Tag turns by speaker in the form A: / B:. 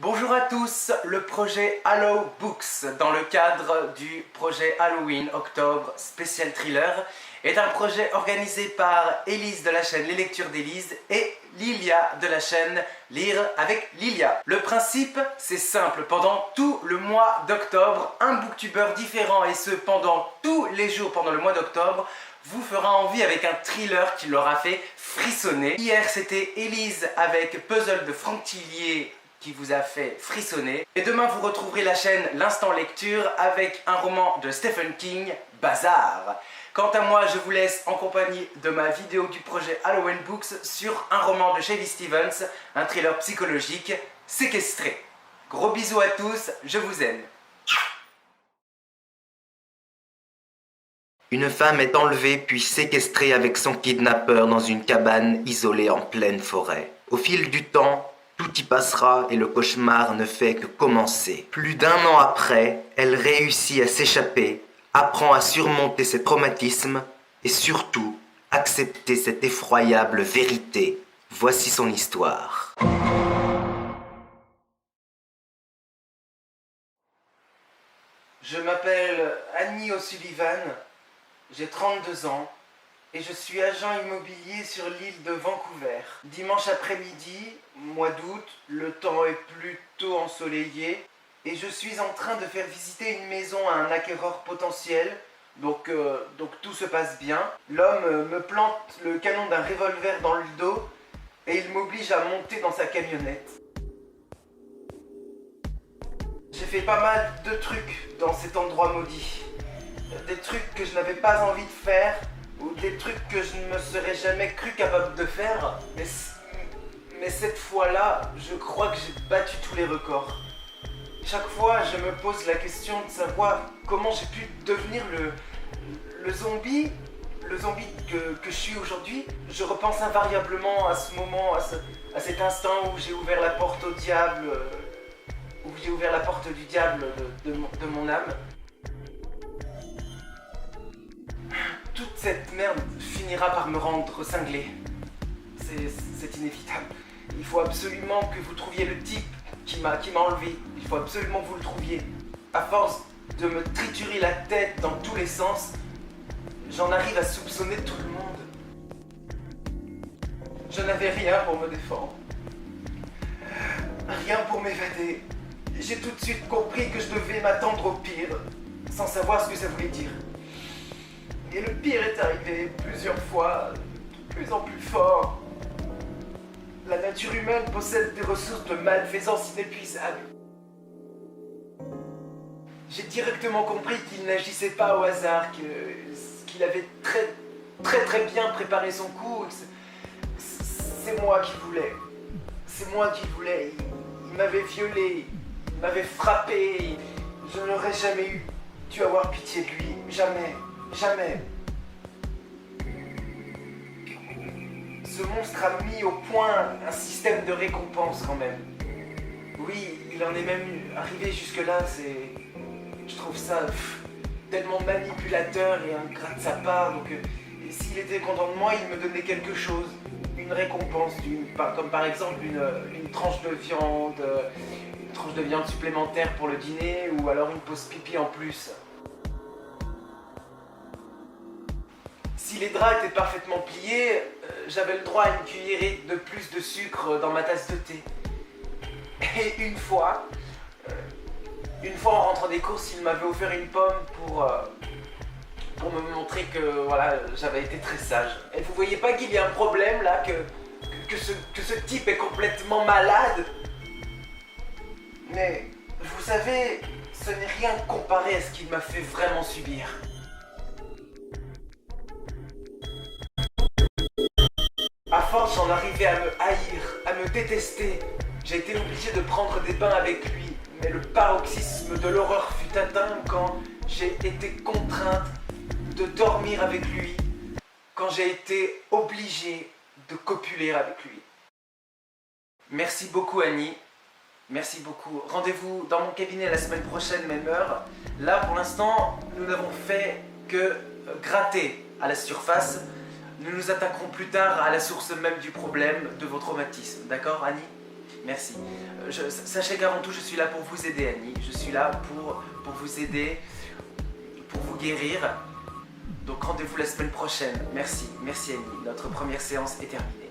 A: Bonjour à tous, le projet Hallow Books, dans le cadre du projet Halloween Octobre Spécial Thriller, est un projet organisé par Élise de la chaîne Les Lectures d'Élise et Lilia de la chaîne Lire avec Lilia. Le principe, c'est simple, pendant tout le mois d'octobre, un booktubeur différent, et ce pendant tous les jours pendant le mois d'octobre, vous fera envie avec un thriller qui l'aura fait frissonner. Hier, c'était Élise avec Puzzle de Franck Tillier qui vous a fait frissonner. Et demain, vous retrouverez la chaîne L'Instant Lecture avec un roman de Stephen King, Bazar. Quant à moi, je vous laisse en compagnie de ma vidéo du projet Halloween Books sur un roman de Shelby Stevens, un thriller psychologique, Séquestré. Gros bisous à tous, je vous aime.
B: Une femme est enlevée puis séquestrée avec son kidnappeur dans une cabane isolée en pleine forêt. Au fil du temps, tout y passera et le cauchemar ne fait que commencer. Plus d'un an après, elle réussit à s'échapper, apprend à surmonter ses traumatismes et surtout accepter cette effroyable vérité. Voici son histoire.
A: Je m'appelle Annie O'Sullivan, j'ai 32 ans et je suis agent immobilier sur l'île de Vancouver. Dimanche après-midi, mois d'août, le temps est plutôt ensoleillé et je suis en train de faire visiter une maison à un acquéreur potentiel, donc tout se passe bien. L'homme me plante le canon d'un revolver dans le dos et il m'oblige à monter dans sa camionnette. J'ai fait pas mal de trucs dans cet endroit maudit. Des trucs que je n'avais pas envie de faire, ou des trucs que je ne me serais jamais cru capable de faire, mais cette fois-là, je crois que j'ai battu tous les records. Chaque fois, je me pose la question de savoir comment j'ai pu devenir le zombie que je suis aujourd'hui. Je repense invariablement à ce moment, à cet instant où j'ai ouvert la porte au diable, où j'ai ouvert la porte du diable de mon âme. Toute cette merde finira par me rendre cinglé. C'est inévitable. Il faut absolument que vous trouviez le type qui m'a enlevé. Il faut absolument que vous le trouviez. À force de me triturer la tête dans tous les sens, j'en arrive à soupçonner tout le monde. Je n'avais rien pour me défendre. Rien pour m'évader. J'ai tout de suite compris que je devais m'attendre au pire, sans savoir ce que ça voulait dire. Et le pire est arrivé plusieurs fois, de plus en plus fort. La nature humaine possède des ressources de malfaisance inépuisables. J'ai directement compris qu'il n'agissait pas au hasard, qu'il avait très bien préparé son coup. C'est moi qui voulais. C'est moi qui voulais. Il m'avait violé, il m'avait frappé. Je n'aurais jamais dû avoir pitié de lui. Jamais. Jamais. Ce monstre a mis au point un système de récompense quand même. Oui, il en est même arrivé jusque-là, je trouve ça tellement manipulateur et ingrat de sa part. Donc, s'il était content de moi, il me donnait quelque chose. Une récompense, comme par exemple une tranche de viande, supplémentaire pour le dîner, ou alors une pause pipi en plus. Si les draps étaient parfaitement pliés, j'avais le droit à une cuillerée de plus de sucre dans ma tasse de thé. Et une fois en rentrant des courses, il m'avait offert une pomme pour me montrer que voilà, j'avais été très sage. Et vous voyez pas qu'il y a un problème là, que ce type est complètement malade? Mais vous savez, ce n'est rien comparé à ce qu'il m'a fait vraiment subir. À force, j'en arrivais à me haïr, à me détester. J'ai été obligé de prendre des bains avec lui, mais le paroxysme de l'horreur fut atteint quand j'ai été contrainte de dormir avec lui, quand j'ai été obligé de copuler avec lui. Merci beaucoup Annie, merci beaucoup. Rendez-vous dans mon cabinet la semaine prochaine, même heure. Là, pour l'instant, nous n'avons fait que gratter à la surface. Nous nous attaquerons plus tard à la source même du problème de vos traumatismes. D'accord, Annie? merci. Sachez qu'avant tout, je suis là pour vous aider, Annie. Je suis là pour vous aider, pour vous guérir. Donc rendez-vous la semaine prochaine. Merci, merci Annie. Notre première séance est terminée.